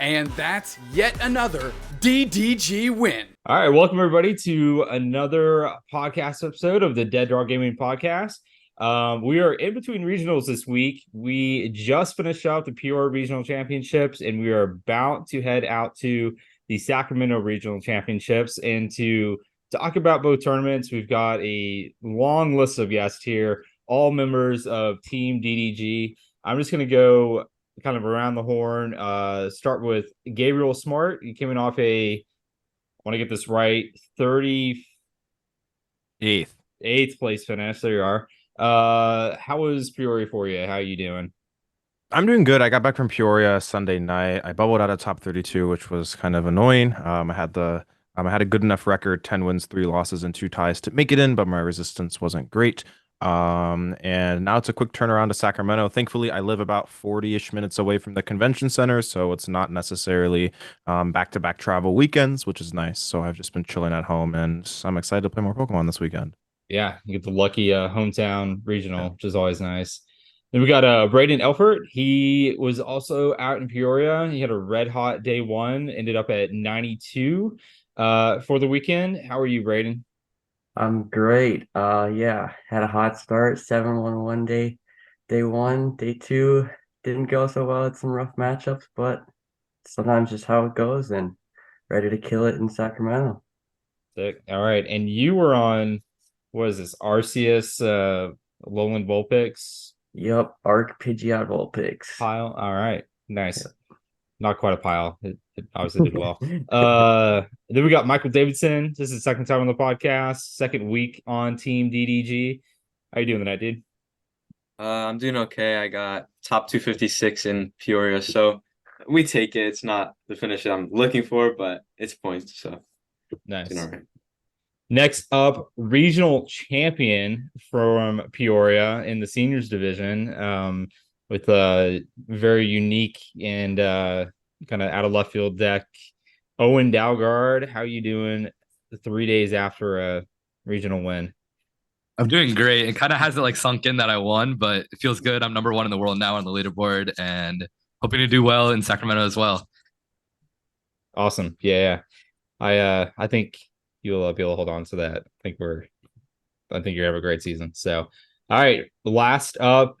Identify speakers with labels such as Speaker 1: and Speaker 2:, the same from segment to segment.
Speaker 1: And that's yet another DDG win.
Speaker 2: All right, welcome everybody to another podcast episode of the Dead Dog Gaming Podcast. We are in between regionals this week. We just finished up the Peoria Regional Championships, and we are about to head out to the Sacramento Regional Championships. And to talk about both tournaments, we've got a long list of guests here, all members of Team DDG. I'm just going to go kind of around the horn. Start with Gabriel Smart. He came in off I want to get this right, 38th place finish. There you are. How was Peoria for you? How are you doing?
Speaker 3: I'm doing good. I got back from Peoria Sunday night. I bubbled out of top 32, which was kind of annoying. I had a good enough record, 10 wins, 3 losses, and 2 ties to make it in, but my resistance wasn't great. And now it's a quick turnaround to Sacramento. Thankfully, I live about 40-ish minutes away from the convention center, so it's not necessarily back-to-back travel weekends, which is nice. So I've just been chilling at home, and I'm excited to play more Pokemon this weekend.
Speaker 2: Yeah, you get the lucky hometown regional, which is always nice. Then we got Braden Elfert. He was also out in Peoria. He had a red hot day one, ended up at 92 for the weekend. How are you, Braden?
Speaker 4: I'm great. Yeah, had a hot start, 7-1 day one, day two didn't go so well. It's some rough matchups, but sometimes just how it goes, and ready to kill it in Sacramento.
Speaker 2: Sick. All right, and you were on, what is this, Arceus Lowland Vulpix
Speaker 4: Yep, Arc Pidgeot Vulpix.
Speaker 2: pile? All right, nice. Yep. Not quite a pile. It obviously did well. Then we got Michael Davidson. This is the second time on the podcast, second week on Team DDG. How you doing tonight, dude?
Speaker 5: I'm doing okay. I got top 256 in Peoria, so we take it. It's not the finish that I'm looking for, but it's points, so
Speaker 2: nice.
Speaker 5: Doing all right.
Speaker 2: Next up, regional champion from Peoria in the seniors division, with a very unique and kind of out of left field deck. Owen Dalgard, how you doing 3 days after a regional win?
Speaker 6: I'm doing great. It kind of hasn't like sunk in that I won, but it feels good. I'm number 1 in the world now on the leaderboard and hoping to do well in Sacramento as well.
Speaker 2: Awesome. Yeah. I think you'll be able to hold on to that. I think you're gonna have a great season. So all right. Last up,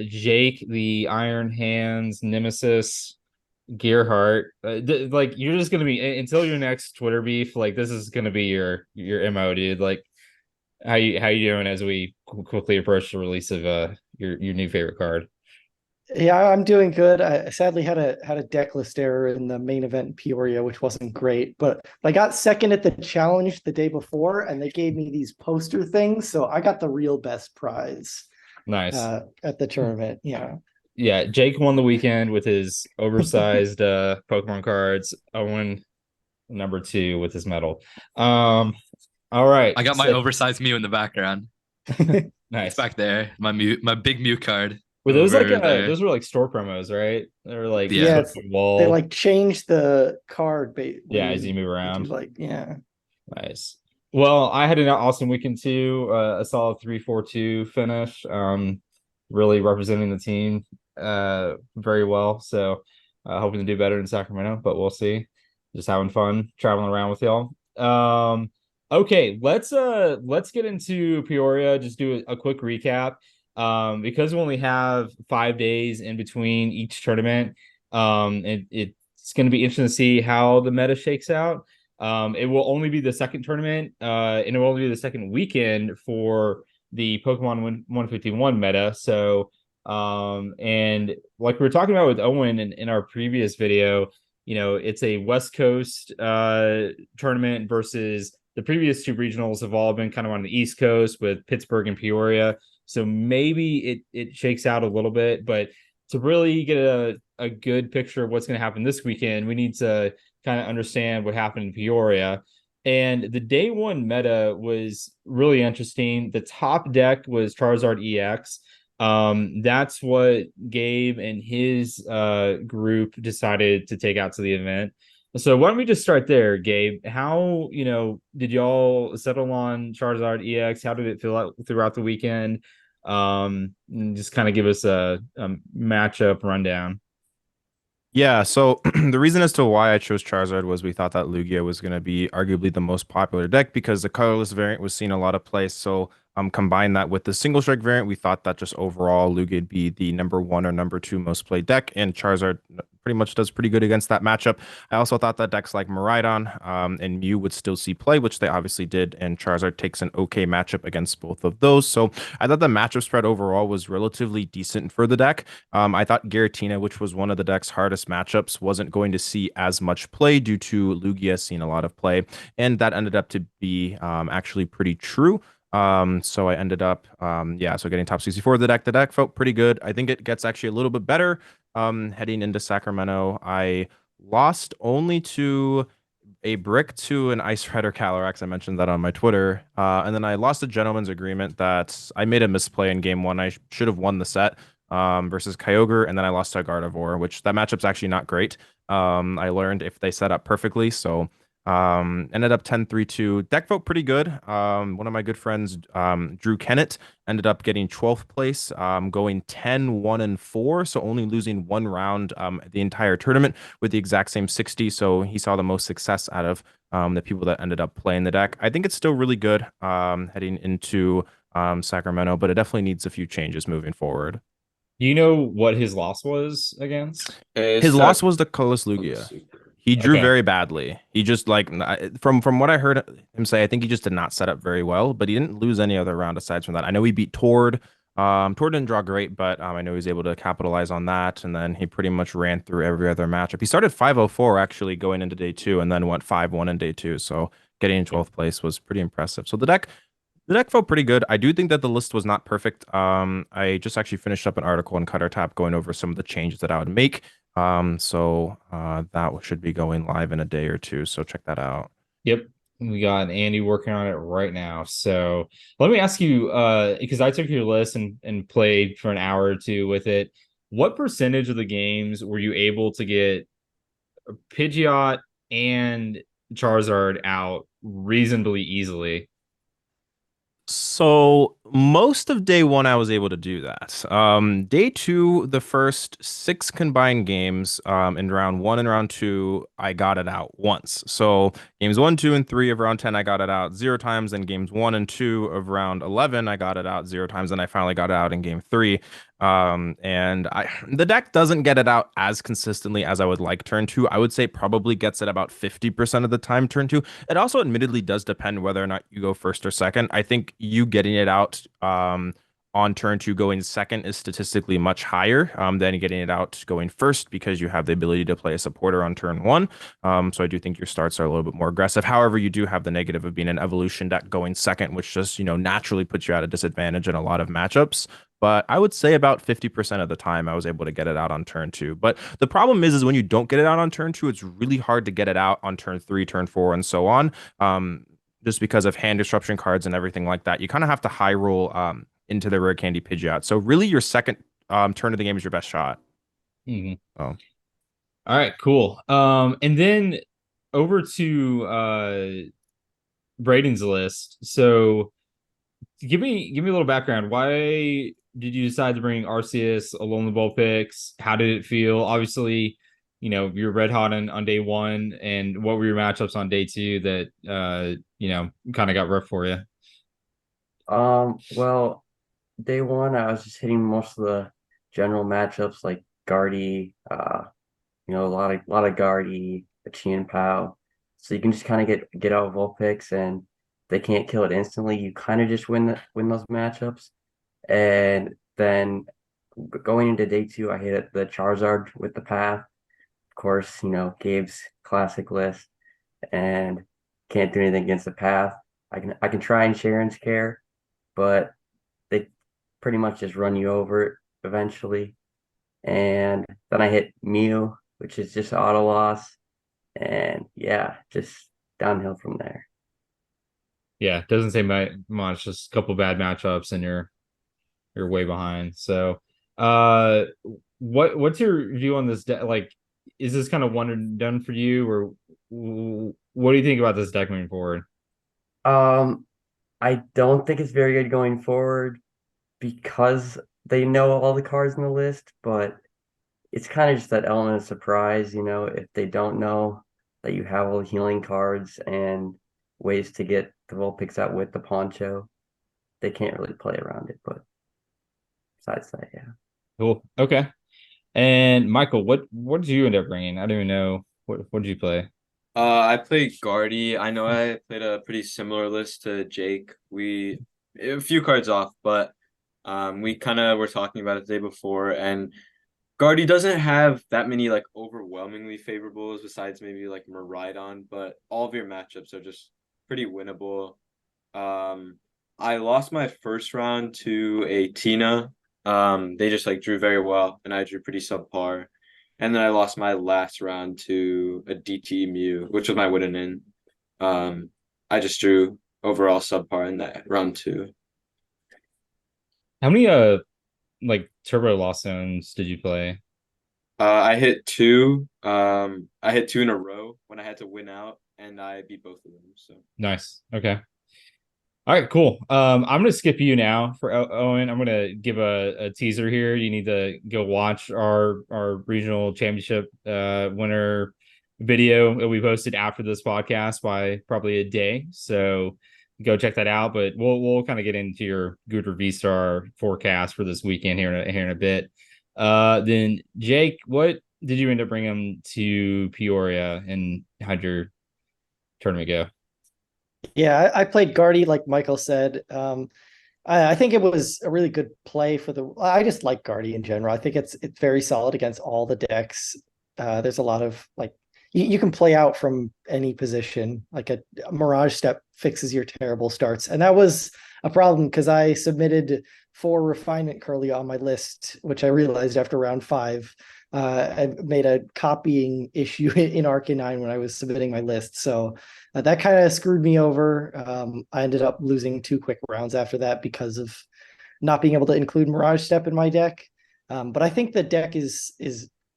Speaker 2: Jake, the Iron Hands Nemesis Gearhart. Like, you're just gonna be, until your next Twitter beef, like, this is gonna be your MO, dude. Like, how you doing as we quickly approach the release of your new favorite card?
Speaker 7: Yeah, I'm doing good. I sadly had a deck list error in the main event in Peoria, which wasn't great. But I got second at the challenge the day before, and they gave me these poster things, so I got the real best prize.
Speaker 2: Nice.
Speaker 7: At the tournament. Yeah.
Speaker 2: Yeah, Jake won the weekend with his oversized Pokemon cards. Owen number 2 with his medal. All right.
Speaker 6: I got my oversized Mew in the background.
Speaker 2: Nice.
Speaker 6: It's back there. My big Mew card.
Speaker 2: Were those like those were like store promos, right? They were like,
Speaker 7: yeah,
Speaker 2: wall.
Speaker 7: They like changed the card
Speaker 2: as you move around.
Speaker 7: Yeah.
Speaker 2: Nice. Well, I had an awesome weekend too. A solid 3-4-2 finish. Really representing the team very well. So hoping to do better in Sacramento, but we'll see. Just having fun traveling around with y'all. Okay, let's get into Peoria. Just do a quick recap. Because we only have 5 days in between each tournament. It's going to be interesting to see how the meta shakes out. It will only be the second tournament, and it will only be the second weekend for the Pokemon 151 meta. So, and like we were talking about with Owen in our previous video, it's a West Coast tournament versus the previous 2 regionals have all been kind of on the East Coast with Pittsburgh and Peoria. So maybe it shakes out a little bit, but to really get a good picture of what's going to happen this weekend, we need to kind of understand what happened in Peoria. And the day one meta was really interesting. The top deck was Charizard EX. That's what Gabe and his group decided to take out to the event. So why don't we just start there, Gabe? How, did y'all settle on Charizard EX? How did it feel out throughout the weekend? And just kind of give us a matchup rundown.
Speaker 3: Yeah, so the reason as to why I chose Charizard was we thought that Lugia was going to be arguably the most popular deck because the colorless variant was seeing a lot of play. So combine that with the single strike variant, we thought that just overall Lugia would be the number one or number two most played deck, and Charizard pretty much does pretty good against that matchup. I also thought that decks like Miraidon and Mew would still see play, which they obviously did, and Charizard takes an okay matchup against both of those. So I thought the matchup spread overall was relatively decent for the deck. I thought Giratina, which was one of the deck's hardest matchups, wasn't going to see as much play due to Lugia seeing a lot of play, and that ended up to be actually pretty true. So I ended up, so getting top 64 of the deck. The deck felt pretty good. I think it gets actually a little bit better heading into Sacramento. I lost only to a brick to an Ice Rider Calyrex. I mentioned that on my Twitter. And then I lost a gentleman's agreement that I made a misplay in game one. I should have won the set versus Kyogre, and then I lost to Gardevoir, which that matchup's actually not great. I learned if they set up perfectly. So ended up 10-3-2. Deck felt pretty good. One of my good friends, Drew Kennett, ended up getting 12th place, going 10-1-4, so only losing one round the entire tournament with the exact same 60. So he saw the most success out of the people that ended up playing the deck. I think it's still really good heading into Sacramento, but it definitely needs a few changes moving forward.
Speaker 2: Do you know what his loss was against?
Speaker 3: His loss was the colorless Lugia. He drew very badly. He just from what I heard him say, I think he just did not set up very well, but he didn't lose any other round aside from that. I know he beat Tord. Tord didn't draw great, but I know he was able to capitalize on that, and then he pretty much ran through every other matchup. He started 504 actually going into day two, and then went 5-1 in day two. So getting in 12th place was pretty impressive. So the deck felt pretty good. I do think that the list was not perfect. I just actually finished up an article on Cutter Tap going over some of the changes that I would make. That should be going live in a day or two. So check that out.
Speaker 2: Yep. We got Andy working on it right now. So let me ask you, because I took your list and played for an hour or two with it. What percentage of the games were you able to get Pidgeot and Charizard out reasonably easily?
Speaker 3: So most of day one, I was able to do that. Day two, the first 6 combined games, in round one and round two, I got it out once. So games 1, 2, and 3 of round 10, I got it out 0 times. Then games 1 and 2 of round 11, I got it out 0 times. And I finally got it out in game 3. The deck doesn't get it out as consistently as I would like turn 2. I would say probably gets it about 50% of the time turn 2. It also admittedly does depend whether or not you go first or second. I think you getting it out on turn 2 going second is statistically much higher than getting it out going first, because you have the ability to play a supporter on turn 1. So I do think your starts are a little bit more aggressive. However, you do have the negative of being an evolution deck going second, which just, naturally puts you at a disadvantage in a lot of matchups. But I would say about 50% of the time I was able to get it out on turn 2. But the problem is when you don't get it out on turn 2, it's really hard to get it out on turn 3, turn 4, and so on. Just because of hand disruption cards and everything like that. You kind of have to high roll into the rare candy Pidgeot. So really your second turn of the game is your best shot.
Speaker 2: Mm-hmm. All right, cool. And then over to Braden's list. So give me a little background. Why did you decide to bring Arceus, along the ball picks? How did it feel? Obviously, you're red hot on day one, and what were your matchups on day two that kind of got rough for you?
Speaker 4: Well, day one, I was just hitting most of the general matchups like Guardy, a lot of Guardy, Achian Pao. So you can just kind of get out Vulpix, and they can't kill it instantly. You kind of just win those matchups. And then going into day two, I hit the Charizard with the path. Of course, Gabe's classic list, and can't do anything against the path. I can try and Sharon's care, but they pretty much just run you over eventually. And then I hit Mew, which is just auto loss, and yeah, just downhill from there.
Speaker 2: Yeah, it doesn't say much. Just a couple bad matchups, and you're way behind. So, what's your view on this deck? Like, is this kind of one and done for you, or what do you think about this deck moving forward?
Speaker 4: I don't think it's very good going forward because they know all the cards in the list, but it's kind of just that element of surprise, if they don't know that you have all the healing cards and ways to get the Vulpix out with the poncho, they can't really play around it. But besides that, yeah.
Speaker 2: Cool. Okay. And Michael, what did you end up bringing? I don't even know. What did you play?
Speaker 5: I played Guardy. I know I played a pretty similar list to Jake. We a few cards off, but we kind of were talking about it the day before, and Guardy doesn't have that many like overwhelmingly favorables besides maybe like Miraidon, but all of your matchups are just pretty winnable. I lost my first round to a Tina. They just like drew very well, and I drew pretty subpar. And then I lost my last round to a DT Mew, which was my winning in. I just drew overall subpar in that round two.
Speaker 2: How many like turbo lost zones did you play?
Speaker 5: I hit two. I hit two in a row when I had to win out, and I beat both of them. So
Speaker 2: Nice. Okay. All right, cool. I'm gonna skip you now for Owen. I'm gonna give a teaser here. You need to go watch our regional championship winner video that we posted after this podcast by probably a day. So go check that out. But we'll kind of get into your Gooder V-Star forecast for this weekend here in a bit. Then Jake, what did you end up bringing to Peoria, and how'd your tournament go?
Speaker 7: Yeah, I played Guardy, like Michael said. I think it was a really good play for the. I just like Guardy in general. I think it's very solid against all the decks. There's a lot of like you can play out from any position. Like a Mirage Step fixes your terrible starts, and that was a problem because I submitted 4 refinement curly on my list, which I realized after round 5. I made a copying issue in Arcanine when I was submitting my list, so that kind of screwed me over. I ended up losing 2 quick rounds after that because of not being able to include Mirage Step in my deck. But I think the deck is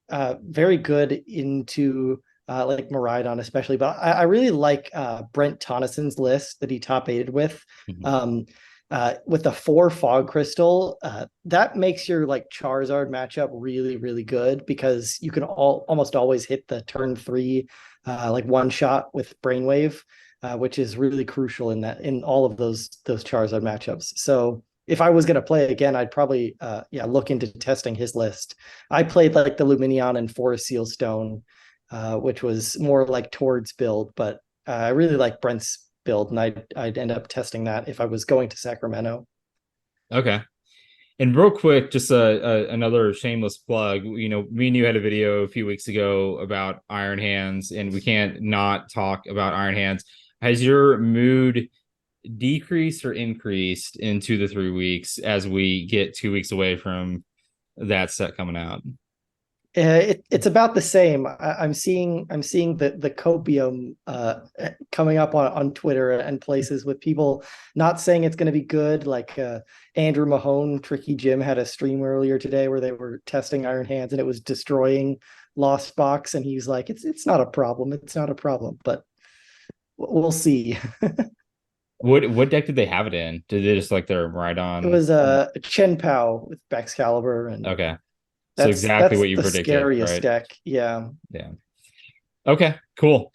Speaker 7: very good into like Miraidon especially. But I really like Brent Tonnison's list that he top aided with. With the 4 fog crystal, that makes your like Charizard matchup really, really good because you can almost always hit the turn 3 like one shot with Brainwave, which is really crucial in all of those Charizard matchups. So if I was going to play again, I'd probably look into testing his list. I played like the Luminion and Forest Seal Stone, which was more like towards build, but I really like Brent's build, and I'd end up testing that if I was going to Sacramento.
Speaker 2: Okay. And real quick, just another shameless plug. You know, me and you had a video a few weeks ago about Iron Hands, and we can't not talk about Iron Hands. Has your mood decreased or increased in 2 to 3 weeks as we get 2 weeks away from that set coming out?
Speaker 7: It's about the same. I'm seeing the copium coming up on Twitter and places with people not saying it's going to be good. Like Andrew Mahone, Tricky Jim had a stream earlier today where they were testing Iron Hands and it was destroying Lost Box, and he's like, it's not a problem. It's not a problem, but we'll see.
Speaker 2: What deck did they have it in? Did they just like their Rhydon?
Speaker 7: It was a Chen Pao with Baxcalibur, and
Speaker 2: okay. So exactly what you
Speaker 7: the
Speaker 2: predicted,
Speaker 7: scariest
Speaker 2: right?
Speaker 7: deck. Yeah.
Speaker 2: Yeah. Okay, cool.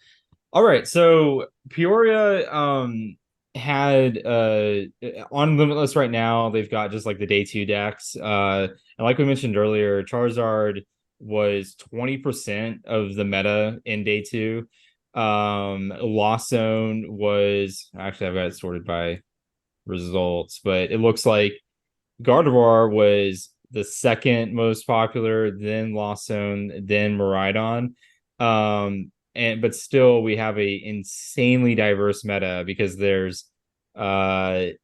Speaker 2: All right. So Peoria had on Limitless right now, they've got just like the day 2 decks. And like we mentioned earlier, Charizard was 20% of the meta in day 2. Lost Zone was actually, I've got it sorted by results, but it looks like Gardevoir was the second most popular, then Lost Zone, then Miraidon. But still we have a insanely diverse meta because there's 8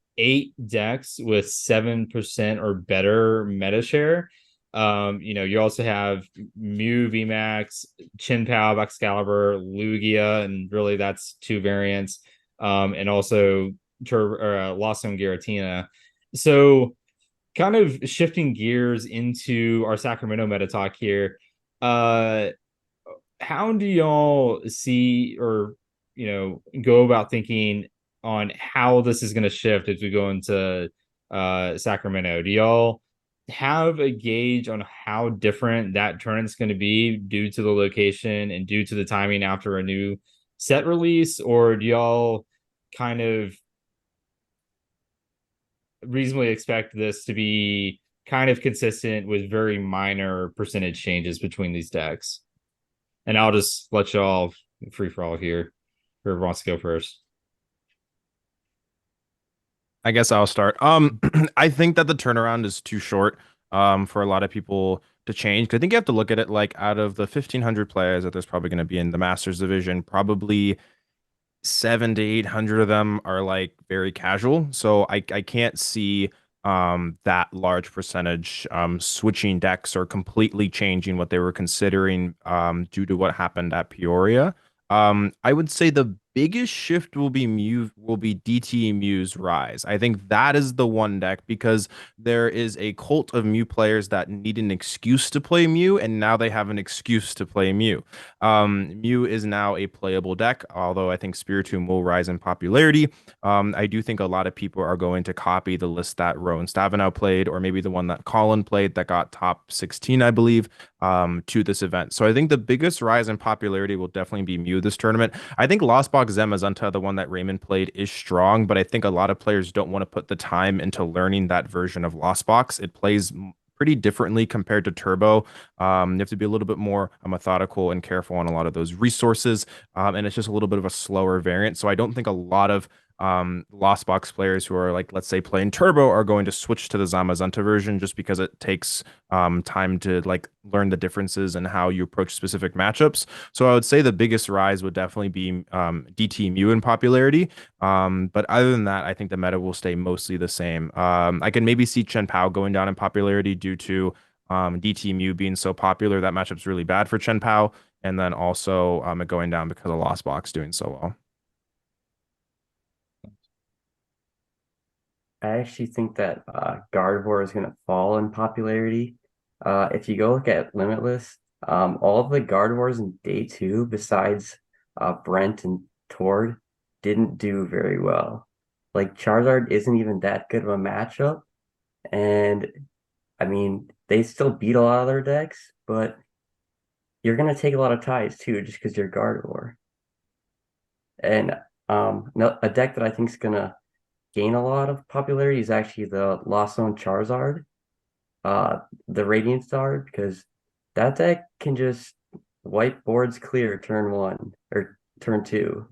Speaker 2: decks with 7% or better meta share. You also have Mew VMAX, Chin Pao, Excalibur, Lugia, and really that's 2 variants. And also Lost Zone Giratina. So kind of shifting gears into our Sacramento meta talk here. How do y'all see or go about thinking on how this is going to shift as we go into Sacramento? Do y'all have a gauge on how different that tournament's going to be due to the location and due to the timing after a new set release, or do y'all kind of reasonably expect this to be kind of consistent with very minor percentage changes between these decks? And I'll just let y'all free for all here. Whoever wants to go first.
Speaker 3: I guess I'll start. I think that the turnaround is too short for a lot of people to change. 'Cause I think you have to look at it like out of the 1,500 players that there's probably going to be in the Masters division, probably 700 to 800 of them are like very casual. So I can't see that large percentage switching decks or completely changing what they were considering due to what happened at Peoria. I would say the biggest shift will be DT Mew's rise. I think that is the one deck because there is a cult of Mew players that need an excuse to play Mew, and now they have an excuse to play Mew. Mew is now a playable deck, although I think Spiritomb will rise in popularity. I do think a lot of people are going to copy the list that Rowan Stavenow played, or maybe the one that Colin played that got top 16, I believe, to this event. So I think the biggest rise in popularity will definitely be Mew this tournament. I think Lost Box Zamazenta, the one that Raymond played, is strong, but I think a lot of players don't want to put the time into learning that version of Lost Box. It plays pretty differently compared to Turbo. You have to be a little bit more methodical and careful on a lot of those resources, and it's just a little bit of a slower variant. So I don't think a lot of Lost Box players who are like, let's say, playing Turbo are going to switch to the Zamazenta version just because it takes time to like learn the differences and how you approach specific matchups. So I would say the biggest rise would definitely be DT Mew in popularity. But other than that, I think the meta will stay mostly the same. I can maybe see Chen Pao going down in popularity due to DT Mew being so popular. That matchup's really bad for Chen Pao. And then also it going down because of Lost Box doing so well.
Speaker 4: I actually think that Gardevoir is going to fall in popularity. If you go look at Limitless, all of the Gardevoirs in day 2, besides Brent and Tord, didn't do very well. Like Charizard isn't even that good of a matchup, and I mean they still beat a lot of their decks, but you're going to take a lot of ties too, just because you're Gardevoir. And a deck that I think is going to gain a lot of popularity is actually the Lost Zone Charizard, the Radiant Star, because that deck can just wipe boards clear turn 1 or turn 2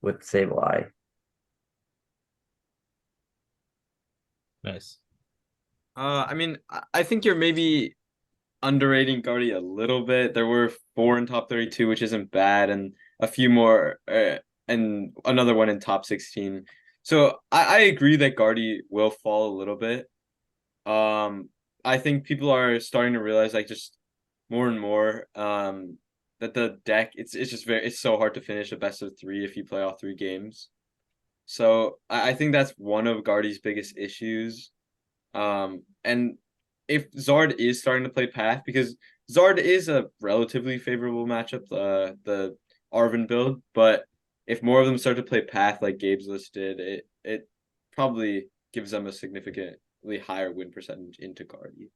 Speaker 4: with Sableye.
Speaker 2: Nice.
Speaker 5: I mean, I think you're maybe underrating Guardy a little bit. There were 4 in top 32, which isn't bad, and a few more, and another one in top 16. So I agree that Guardy will fall a little bit. I think people are starting to realize, like, just more and more, that the deck it's so hard to finish a best of 3 if you play all 3 games. So I think that's one of Guardy's biggest issues. And if Zard is starting to play Path, because Zard is a relatively favorable matchup, the Arven build, but if more of them start to play Path like Gabe's list did, it probably gives them a significantly higher win percentage into Guardy.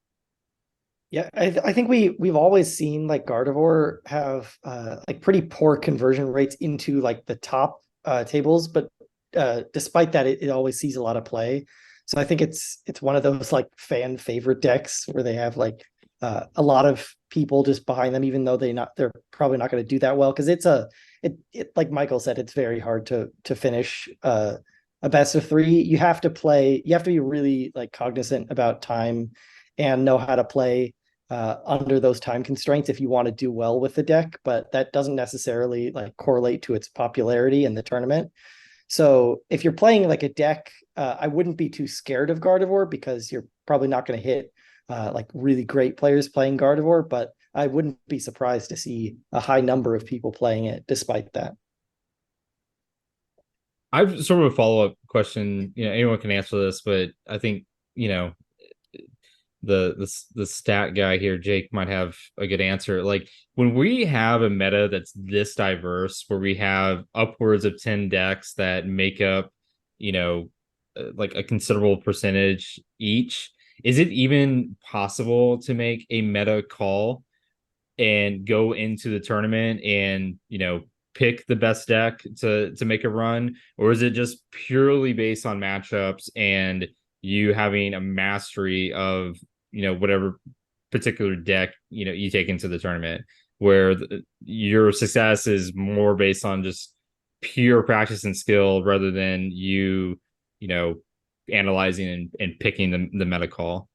Speaker 7: Yeah, I think we've always seen like Gardevoir have like pretty poor conversion rates into like the top tables, but despite that, it always sees a lot of play. So I think it's one of those like fan favorite decks where they have like a lot of people just behind them, even though they're probably not going to do that well, because it like Michael said, it's very hard to finish a best of 3. You have to be really like cognizant about time and know how to play under those time constraints if you want to do well with the deck, but that doesn't necessarily like correlate to its popularity in the tournament. So if you're playing like a deck, I wouldn't be too scared of Gardevoir because you're probably not going to hit like really great players playing Gardevoir, but I wouldn't be surprised to see a high number of people playing it despite that.
Speaker 2: I've sort of a follow-up question. Anyone can answer this, but I think, the stat guy here, Jake, might have a good answer. Like when we have a meta that's this diverse, where we have upwards of 10 decks that make up, like a considerable percentage each, is it even possible to make a meta call and go into the tournament and, pick the best deck to make a run, or is it just purely based on matchups and you having a mastery of, whatever particular deck, you take into the tournament, where your success is more based on just pure practice and skill rather than you know, analyzing and picking the meta call?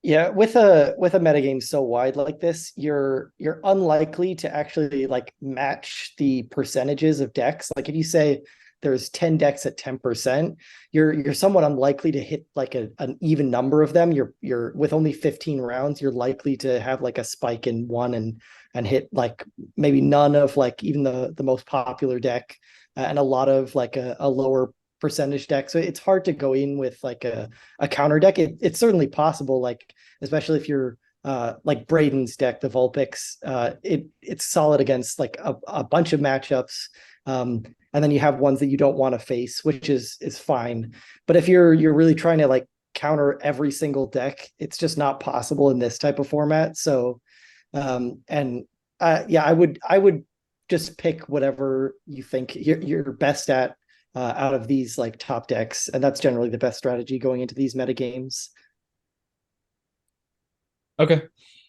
Speaker 7: Yeah, with a metagame so wide like this, you're unlikely to actually like match the percentages of decks. Like if you say there's 10 decks at 10%, you're somewhat unlikely to hit like an even number of them. You're with only 15 rounds, you're likely to have like a spike in one and hit like maybe none of like even the most popular deck, and a lot of like a lower percentage deck. So it's hard to go in with like a counter deck. It's certainly possible, like especially if you're like Braden's deck, the Vulpix, it's solid against like a bunch of matchups. And then you have ones that you don't want to face, which is fine. But if you're really trying to like counter every single deck, it's just not possible in this type of format. So and yeah, I would just pick whatever you think you're best at out of these like top decks, and that's generally the best strategy going into these meta games.
Speaker 2: Okay,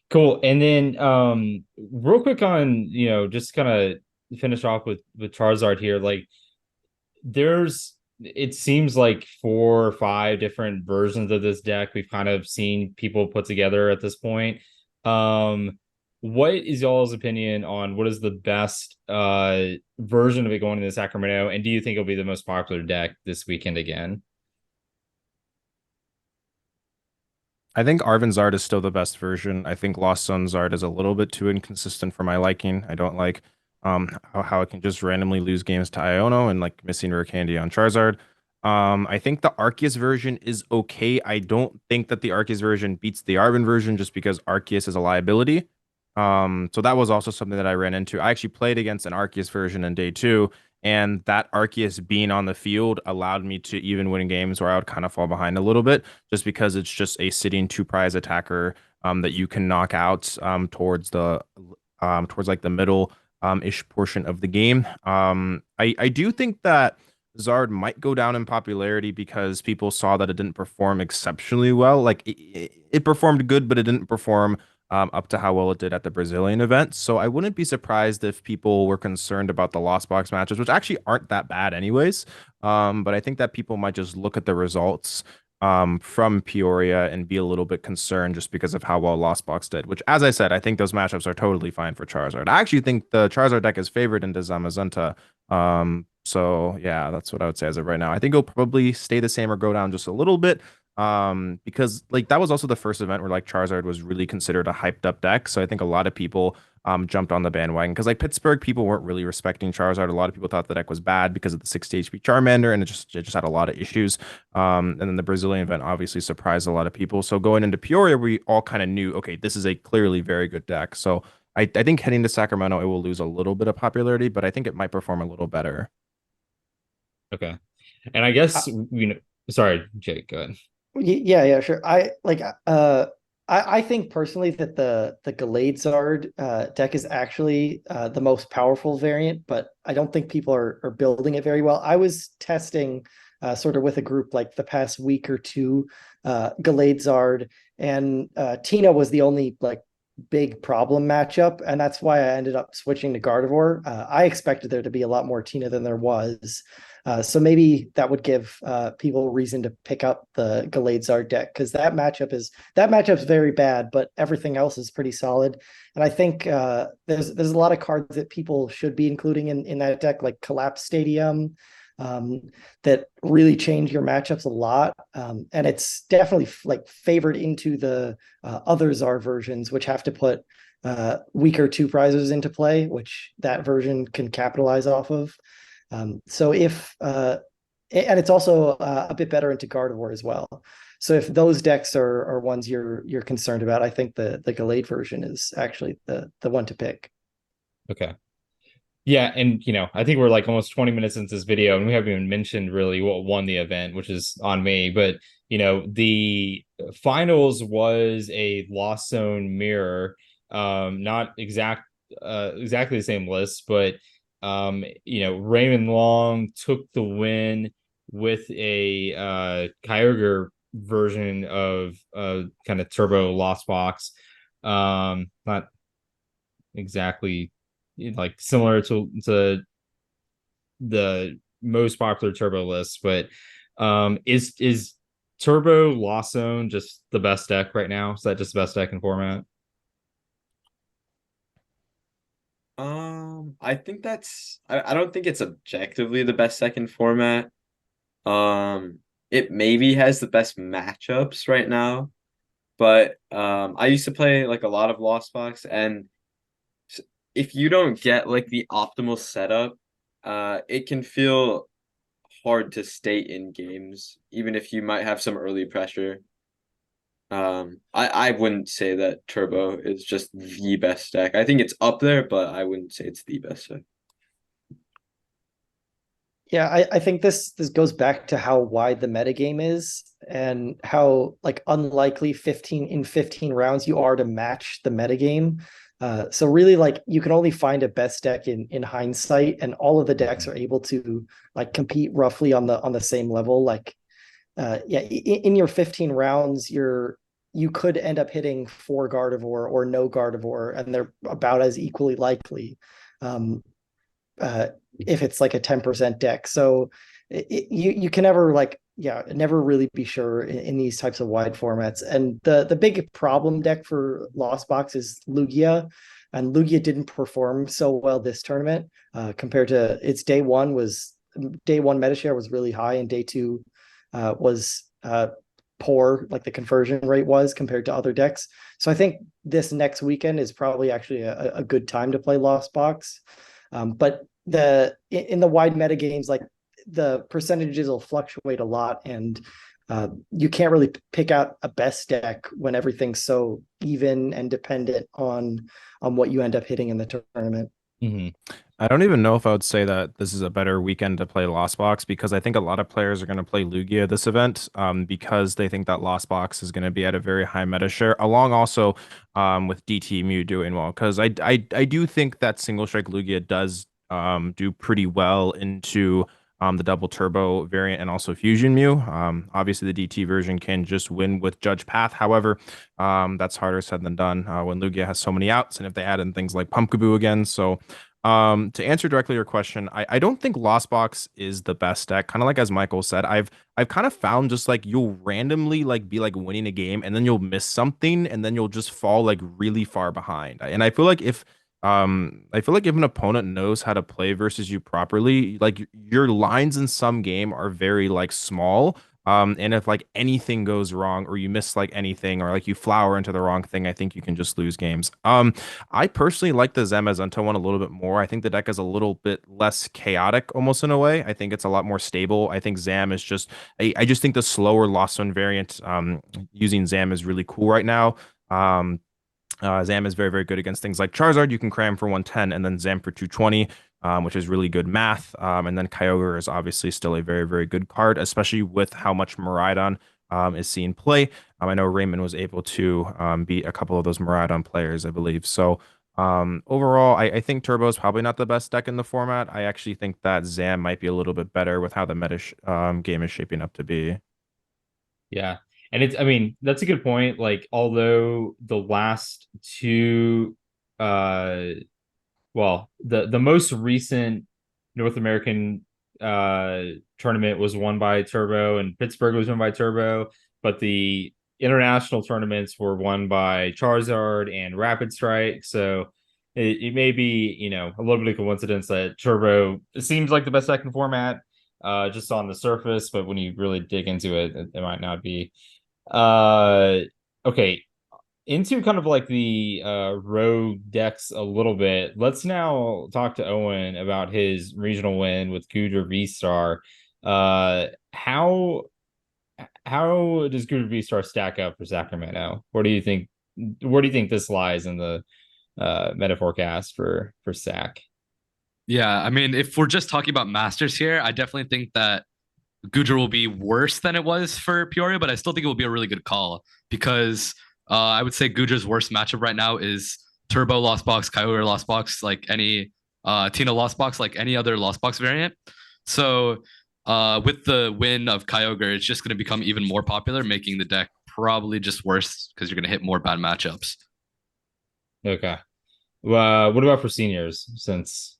Speaker 2: cool. And then real quick on, just kind of finish off with Charizard here. Like it seems like 4 or 5 different versions of this deck we've kind of seen people put together at this point. What is y'all's opinion on what is the best version of it going into Sacramento, and do you think it'll be the most popular deck this weekend again?
Speaker 3: I think Arvin Zard is still the best version. I think Lost Sun Zard is a little bit too inconsistent for my liking. I don't like how it can just randomly lose games to Iono and like missing Rare Candy on Charizard. I think the Arceus version is okay. I don't think that the Arceus version beats the Arvin version just because Arceus is a liability. So that was also something that I ran into. I actually played against an Arceus version in day 2, and that Arceus being on the field allowed me to even win games where I would kind of fall behind a little bit, just because it's just a sitting 2 prize attacker that you can knock out towards like the middle ish portion of the game. I do think that Zard might go down in popularity because people saw that it didn't perform exceptionally well. Like it performed good, but it didn't perform up to how well it did at the Brazilian event. So I wouldn't be surprised if people were concerned about the Lost Box matches, which actually aren't that bad anyways. But I think that people might just look at the results from Peoria and be a little bit concerned just because of how well Lost Box did, which, as I said, I think those matchups are totally fine for Charizard. I actually think the Charizard deck is favored into Zamazenta. So yeah, that's what I would say as of right now. I think it'll probably stay the same or go down just a little bit. Because like that was also the first event where like Charizard was really considered a hyped up deck. So I think a lot of people jumped on the bandwagon because like Pittsburgh people weren't really respecting Charizard. A lot of people thought the deck was bad because of the 60 HP Charmander, and it just had a lot of issues. And then the Brazilian event obviously surprised a lot of people. So going into Peoria, we all kind of knew, okay, this is a clearly very good deck. So I think heading to Sacramento, it will lose a little bit of popularity, but I think it might perform a little better.
Speaker 2: Okay. And I guess, sorry, Jake, go ahead.
Speaker 7: Yeah, sure. I think personally that the Gallade Zard deck is actually the most powerful variant, but I don't think people are building it very well. I was testing sort of with a group like the past week or two, Gallade Zard, and Tina was the only like big problem matchup, and that's why I ended up switching to Gardevoir. I expected there to be a lot more Tina than there was. So maybe that would give people reason to pick up the Galadzar deck, because that matchup's very bad, but everything else is pretty solid. And I think there's a lot of cards that people should be including in that deck, like Collapse Stadium, that really change your matchups a lot. And it's definitely like favored into the other Zar versions, which have to put weaker 2 prizes into play, which that version can capitalize off of. So if and it's also a bit better into Gardevoir as well. So if those decks are ones you're concerned about, I think the Gallade version is actually the one to pick.
Speaker 2: Okay. Yeah, and I think we're like almost 20 minutes into this video, and we haven't even mentioned really what won the event, which is on me. But the finals was a Lost Zone mirror, not exactly the same list, but Raymond Long took the win with a version of kind of Turbo Lost Box. Not exactly like similar to the most popular Turbo list, but is Turbo Lost Zone just the best deck right now? Is that just the best deck in format?
Speaker 5: I think I don't think it's objectively the best second format. It maybe has the best matchups right now, but I used to play like a lot of Lost Box, and if you don't get like the optimal setup, it can feel hard to stay in games, even if you might have some early pressure. I wouldn't say that Turbo is just the best deck. I think it's up there, but I wouldn't say it's the best deck.
Speaker 7: Yeah, I think this goes back to how wide the metagame is and how like unlikely 15 rounds you are to match the metagame. So really like you can only find a best deck in hindsight, and all of the decks are able to like compete roughly on the same level. Like yeah, in your 15 rounds, you could end up hitting 4 Gardevoir or no Gardevoir, and they're about as equally likely. If it's like a 10% deck. So you can never never really be sure in these types of wide formats. And the big problem deck for Lost Box is Lugia, and Lugia didn't perform so well this tournament compared to its day one meta share was really high, and day two was poor, like the conversion rate was compared to other decks. So I think this next weekend is probably actually a good time to play Lost Box. But in the wide meta games, like the percentages will fluctuate a lot, and you can't really pick out a best deck when everything's so even and dependent on what you end up hitting in the tournament.
Speaker 2: Mm-hmm.
Speaker 3: I don't even know if I would say that this is a better weekend to play Lost Box, because I think a lot of players are going to play Lugia this event because they think that Lost Box is going to be at a very high meta share, along also with DT Mew doing well. Because I do think that Single Strike Lugia does do pretty well into the double turbo variant and also Fusion Mew. Obviously, the DT version can just win with Judge Path. However, that's harder said than done when Lugia has so many outs, and if they add in things like Pumpkaboo again. So to answer directly your question, I don't think Lost Box is the best deck. Kind of like as Michael said, I've kind of found just like you'll randomly like be like winning a game, and then you'll miss something, and then you'll just fall like really far behind. And I feel like if an opponent knows how to play versus you properly, like your lines in some game are very like small. And if like anything goes wrong, or you miss like anything, or like you flower into the wrong thing, I think you can just lose games. I personally like the Zem Azunto one a little bit more. I think the deck is a little bit less chaotic, almost in a way. I think it's a lot more stable. I think Zam is just, I just think the slower Lost Zone variant, using Zam is really cool right now. Zam is very, very good against things like Charizard. You can cram for 110 and then Zam for 220, which is really good math. And then Kyogre is obviously still a very, very good card, especially with how much Miraidon is seeing play. I know Raymond was able to beat a couple of those Miraidon players, I believe. So overall, I think Turbo is probably not the best deck in the format. I actually think that Zam might be a little bit better with how the meta game is shaping up to be.
Speaker 2: Yeah. And I mean, that's a good point. Like, although the last two, well, the most recent North American tournament was won by Turbo, and Pittsburgh was won by Turbo, but the international tournaments were won by Charizard and Rapid Strike. So it may be, a little bit of coincidence that Turbo seems like the best deck in format, just on the surface, but when you really dig into it, it might not be. Okay, into kind of like the road decks a little bit. Let's now talk to Owen about his regional win with Gudra V-Star. How does Gudra V-Star stack up for Sacramento? Where do you think this lies in the meta forecast for Sac?
Speaker 6: Yeah, I mean, if we're just talking about Masters here, I definitely think that Gujar will be worse than it was for Peoria, but I still think it will be a really good call because I would say Gujar's worst matchup right now is Turbo Lost Box, Kyogre Lost Box, like any Tina Lost Box, like any other Lost Box variant. So with the win of Kyogre, it's just going to become even more popular, making the deck probably just worse because you're going to hit more bad matchups.
Speaker 2: Okay. What about for seniors? Since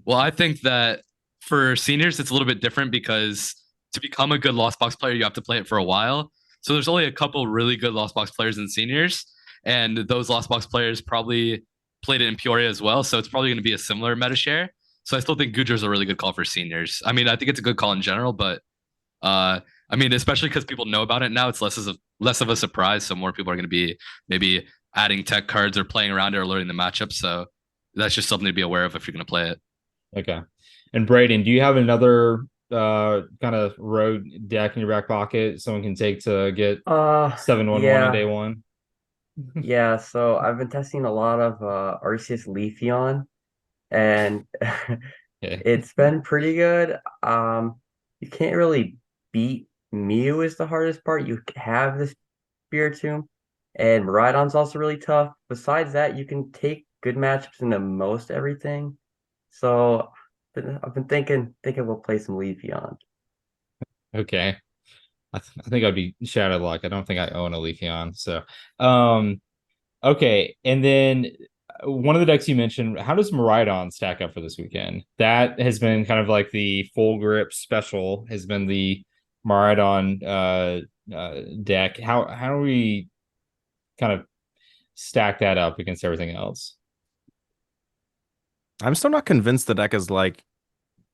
Speaker 6: Well, I think that for seniors, it's a little bit different because to become a good Lost Box player, you have to play it for a while. So there's only a couple really good Lost Box players in seniors, and those Lost Box players probably played it in Peoria as well. So it's probably going to be a similar meta share. So I still think Gujar is a really good call for seniors. I mean, I think it's a good call in general, but I mean, especially because people know about it now, it's less of a surprise. So more people are going to be maybe adding tech cards or playing around it or learning the matchup. So that's just something to be aware of if you're going to play it.
Speaker 2: okay. And Brayden, do you have another kind of road deck in your back pocket someone can take to get 7-1-1 on day
Speaker 4: Yeah,
Speaker 2: one?
Speaker 4: yeah. So I've been testing a lot of Arceus Leafeon, and
Speaker 2: Okay.
Speaker 4: it's been pretty good. You can't really beat Mew is the hardest part. You have the Spiritomb, and Miraidon's also really tough. Besides that, you can take good matchups into most everything. So I've been thinking we'll play some Leafeon.
Speaker 2: Okay. I think I'd be Shadow Luck. I don't think I own a Leafeon. So, um, okay. And then one of the decks you mentioned, how does Miraidon stack up for this weekend? That has been kind of like the full grip special, has been the Miraidon deck. How do we kind of stack that up against everything else?
Speaker 3: I'm still not convinced the deck is like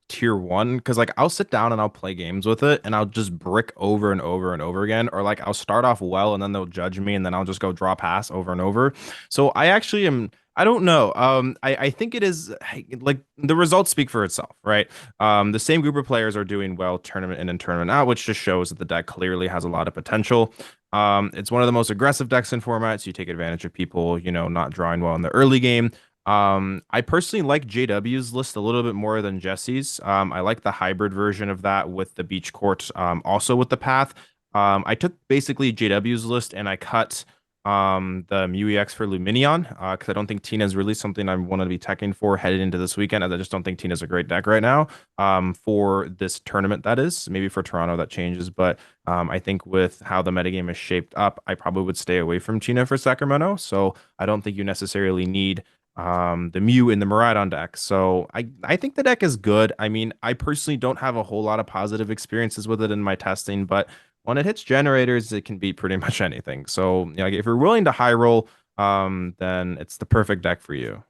Speaker 3: tier one because like I'll sit down and I'll play games with it and I'll just brick over and over and over again, or like I'll start off well and then they'll judge me and then I'll just go draw pass over and over. So I actually am. I don't know. I think it is like the results speak for itself, right? The same group of players are doing well tournament in and tournament out, which just shows that the deck clearly has a lot of potential. It's one of the most aggressive decks in formats. You take advantage of people, not drawing well in the early game. I personally like JW's list a little bit more than Jesse's. I like the hybrid version of that with the beach court, also with the path. I took basically JW's list and I cut the Mew EX for Luminion because I don't think Tina's really something I want to be teching for headed into this weekend, as I just don't think Tina's a great deck right now for this tournament, that is. Maybe for Toronto that changes, but I think with how the metagame is shaped up, I probably would stay away from Tina for Sacramento. So I don't think you necessarily need the Mew in the Miraidon deck. So I think the deck is good. I mean, I personally don't have a whole lot of positive experiences with it in my testing, but when it hits generators, it can beat pretty much anything. So, like if you're willing to high roll, then it's the perfect deck for you.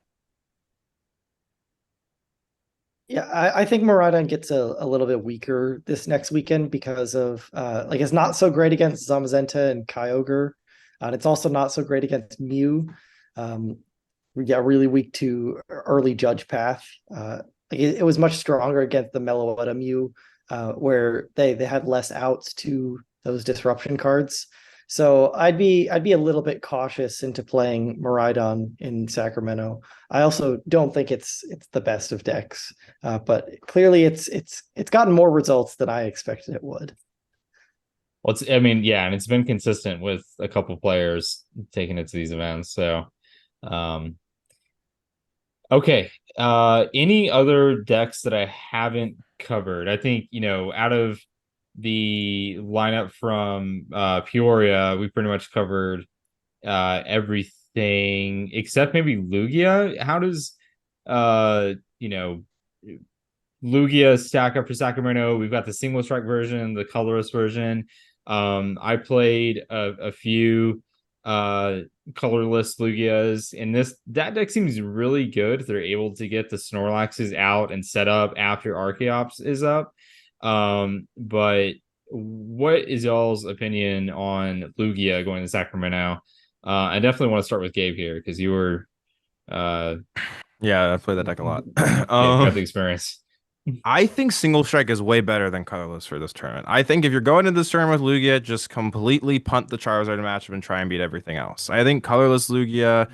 Speaker 7: Yeah, I think Miraidon gets a little bit weaker this next weekend because of like it's not so great against Zamazenta and Kyogre. And it's also not so great against Mew. We got really weak to early Judge Path. It was much stronger against the Meloetta Mew, where they had less outs to those disruption cards. So I'd be a little bit cautious into playing Miraidon in Sacramento. I also don't think it's the best of decks, but clearly it's gotten more results than I expected it would.
Speaker 2: Well, I mean, yeah, and it's been consistent with a couple players taking it to these events. So, okay. Any other decks that I haven't covered? I think, out of the lineup from Peoria, we pretty much covered everything except maybe Lugia. How does Lugia stack up for Sacramento? We've got the single strike version, the colorless version. I played a few colorless Lugias, and that deck seems really good if they're able to get the Snorlaxes out and set up after Archeops is up. But what is y'all's opinion on Lugia going to Sacramento? I definitely want to start with Gabe here because you were
Speaker 3: Yeah, I play that deck a lot.
Speaker 2: got the experience.
Speaker 3: I think single strike is way better than colorless for this tournament. I think if you're going into this tournament with Lugia, just completely punt the Charizard matchup and try and beat everything else. I think colorless Lugia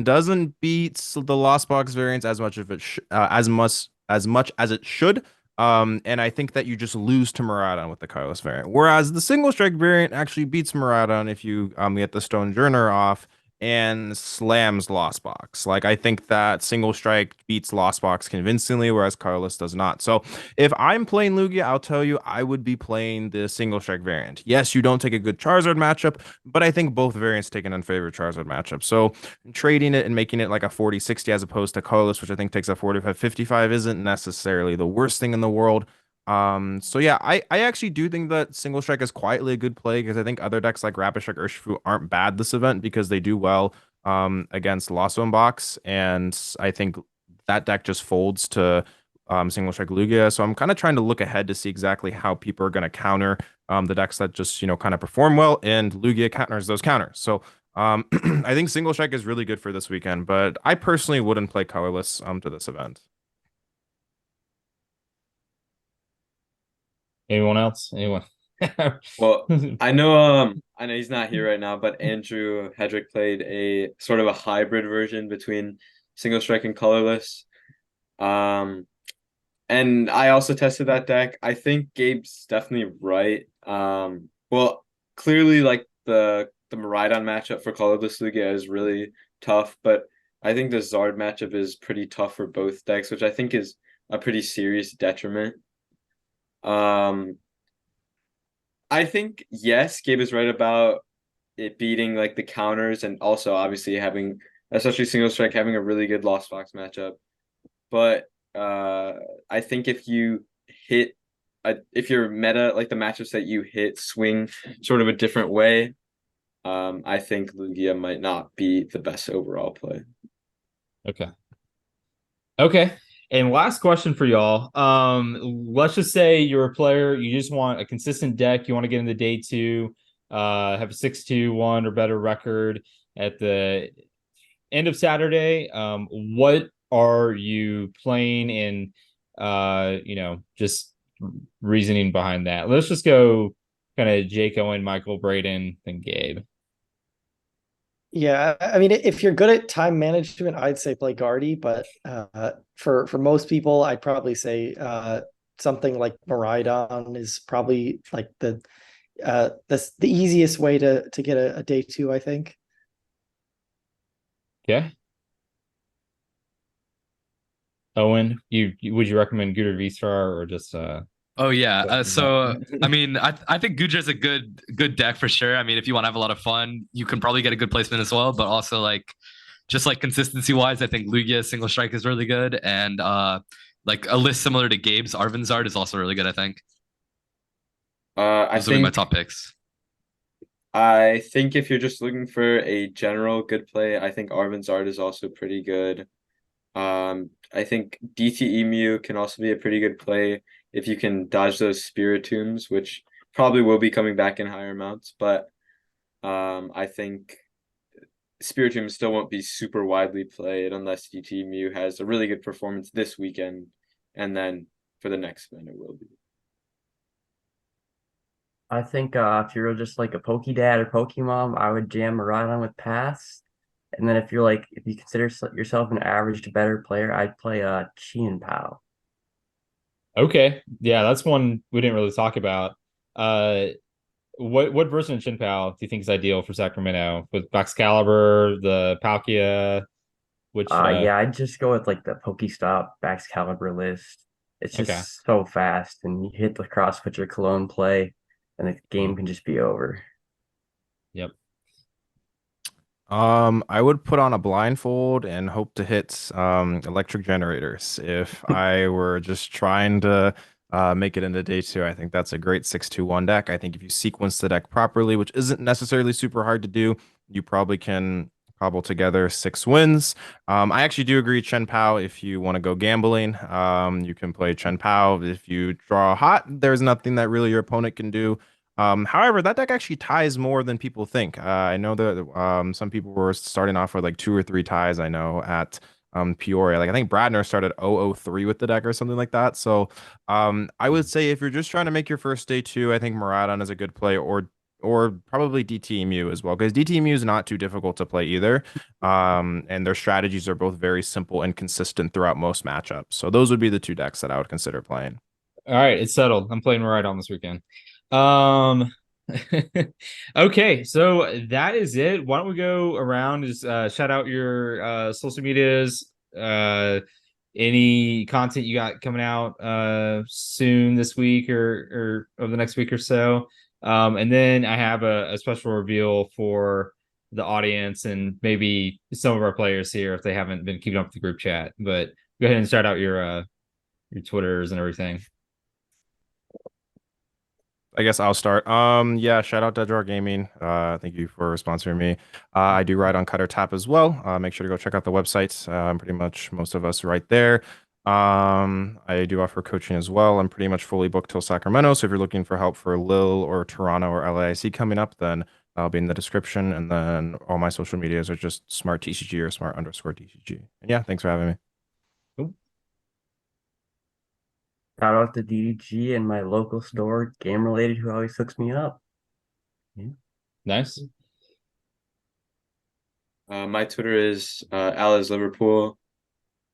Speaker 3: doesn't beat the Lost Box variants as much of it as much as it should. And I think that you just lose to Miraidon with the Carlos variant, whereas the single strike variant actually beats Miraidon if you get the Stone Journer off and slams Lost Box. Like I think that single strike beats Lost Box convincingly, whereas Carlos does not. So if I'm playing Lugia, I'll tell you I would be playing the single strike variant. Yes, you don't take a good Charizard matchup, but I think both variants take an unfavored Charizard matchup. So trading it and making it like a 40-60 as opposed to Carlos, which I think takes a 45-55, isn't necessarily the worst thing in the world. So yeah, I actually do think that single strike is quietly a good play because I think other decks like Rapish or Urshifu aren't bad this event because they do well against Lost Zone Box, and I think that deck just folds to single strike Lugia. So I'm kind of trying to look ahead to see exactly how people are going to counter the decks that just kind of perform well, and Lugia counters those counters. So I think single strike is really good for this weekend, but I personally wouldn't play colorless to this event.
Speaker 2: Anyone else? Anyone?
Speaker 5: Well, I know he's not here right now, but Andrew Hedrick played a sort of a hybrid version between single strike and colorless. And I also tested that deck. I think Gabe's definitely right. Well, clearly like the Miraidon matchup for colorless Lugia is really tough, but I think the Zard matchup is pretty tough for both decks, which I think is a pretty serious detriment. I think yes, Gabe is right about it beating like the counters and also obviously having, especially single strike, having a really good Lost Fox matchup. But I think if you hit if your meta, like the matchups that you hit swing sort of a different way, I think Lugia might not be the best overall play.
Speaker 2: Okay. Okay. And last question for y'all. Let's just say you're a player, you just want a consistent deck, you want to get into day two, have a 6-2-1 or better record at the end of Saturday. What are you playing and just reasoning behind that? Let's just go kind of Jake Owen, Michael Braden, and Gabe.
Speaker 7: Yeah, I mean, if you're good at time management, I'd say play Guardy, but for most people, I'd probably say something like Miraidon is probably like that's the easiest way to get a day two, I think.
Speaker 2: Okay. Owen, would you recommend Guder V-Star or just
Speaker 6: Oh yeah. So I mean, I think Guja's a good deck for sure. I mean, if you want to have a lot of fun, you can probably get a good placement as well. But also like just like consistency wise, I think Lugia single strike is really good, and like a list similar to Gabe's Arvinzard is also really good. I think. Those would be my top picks.
Speaker 5: I think if you're just looking for a general good play, I think Arvinzard is also pretty good. I think DT Emu can also be a pretty good play if you can dodge those Spiritombs, which probably will be coming back in higher amounts. But I think Spiritombs still won't be super widely played unless DT Emu has a really good performance this weekend, and then for the next event it will be.
Speaker 4: I think if you're just like a Pokedad or Pokemon, I would jam Miraidon with Pass. And then if you consider yourself an average to better player, I'd play Chien Pao.
Speaker 2: Okay. Yeah, that's one we didn't really talk about. What version of Chin Pao do you think is ideal for Sacramento? With Baxcalibur, the Palkia, which
Speaker 4: yeah, I'd just go with like the Pokestop Baxcalibur list. It's just so fast, and you hit the cross with your clone play, and the game can just be over.
Speaker 2: Yep.
Speaker 3: I would put on a blindfold and hope to hit electric generators if I were just trying to make it into day two. I think that's a great 6-2-1 deck. I think if you sequence the deck properly, which isn't necessarily super hard to do, you probably can cobble together 6 wins. I actually do agree Chen Pao if you want to go gambling. You can play Chen Pao. If you draw hot, there's nothing that really your opponent can do. However, that deck actually ties more than people think. I know that some people were starting off with like 2 or 3 ties. I know at Peoria, like I think Bradner started 003 with the deck or something like that. So I would say if you're just trying to make your first day two, I think Miraidon is a good play, or or probably DTMU as well, because DTMU is not too difficult to play either. And their strategies are both very simple and consistent throughout most matchups. So those would be the two decks that I would consider playing.
Speaker 2: All right, it's settled. I'm playing right on this weekend. Okay, so that is it. Why don't we go around, just shout out your social medias, any content you got coming out soon this week or over the next week or so. And then I have a special reveal for the audience and maybe some of our players here if they haven't been keeping up with the group chat. But go ahead and shout out your Twitters and everything.
Speaker 3: I guess I'll start. Yeah, shout out Dead Drawer Gaming. Thank you for sponsoring me. I do write on Cutter Tap as well. Make sure to go check out the website. Pretty much most of us right there. I do offer coaching as well. I'm pretty much fully booked till Sacramento. So if you're looking for help for Lille or Toronto or LAIC coming up, then that'll be in the description. And then all my social medias are just smart TCG or smart_TCG. And yeah, thanks for having me.
Speaker 4: Shout out to DDG and my local store, Game Related, who always hooks me up.
Speaker 2: Nice.
Speaker 5: My Twitter is Alice Liverpool,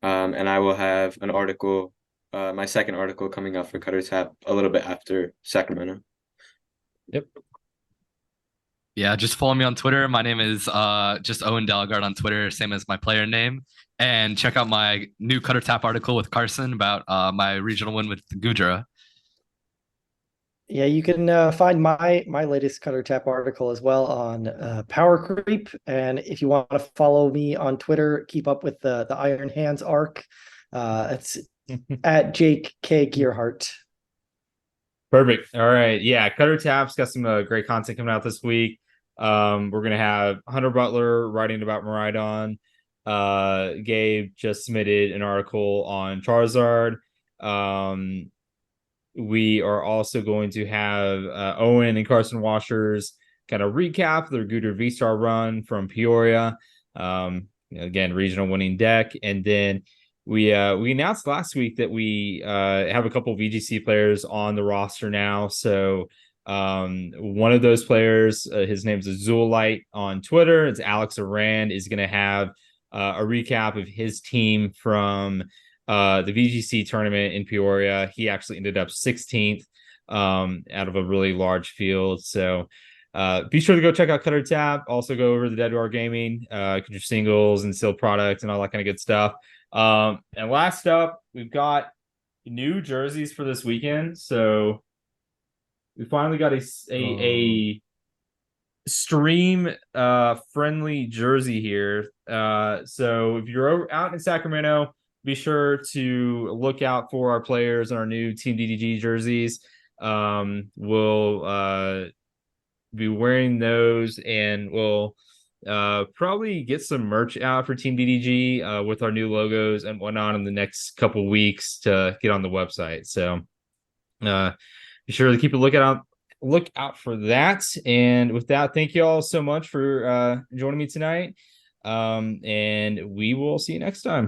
Speaker 5: and I will have an article, my second article coming out for Cutter Tap a little bit after Sacramento.
Speaker 2: Yep.
Speaker 6: Yeah, just follow me on Twitter. My name is just Owen Delgard on Twitter, same as my player name. And check out my new Cutter Tap article with Carson about my regional win with Gudra.
Speaker 7: Yeah, you can find my latest Cutter Tap article as well on Power Creep. And if you want to follow me on Twitter, keep up with the Iron Hands arc. It's at Jake K. Gearhart.
Speaker 2: Perfect. All right. Yeah, Cutter Tap's got some great content coming out this week. We're gonna have Hunter Butler writing about Miraidon. Gabe just submitted an article on Charizard. We are also going to have Owen and Carson Washers kind of recap their Gudra V-Star run from Peoria. Again, regional winning deck. And then we announced last week that we have a couple of VGC players on the roster now. So one of those players, his name's Azulite on Twitter. It's Alex Arand, is going to have a recap of his team from the VGC tournament in Peoria. He actually ended up 16th out of a really large field. So be sure to go check out Cutter Tap. Also go over to Dead Drawer Gaming, get your singles and sealed product and all that kind of good stuff. And last up, we've got new jerseys for this weekend. So we finally got a stream friendly jersey here. So if you're out in Sacramento, be sure to look out for our players and our new Team DDG jerseys. We'll be wearing those, and we'll probably get some merch out for Team DDG with our new logos and whatnot in the next couple weeks to get on the website. So be sure to keep a look out for that. And with that, thank you all so much for joining me tonight. And we will see you next time.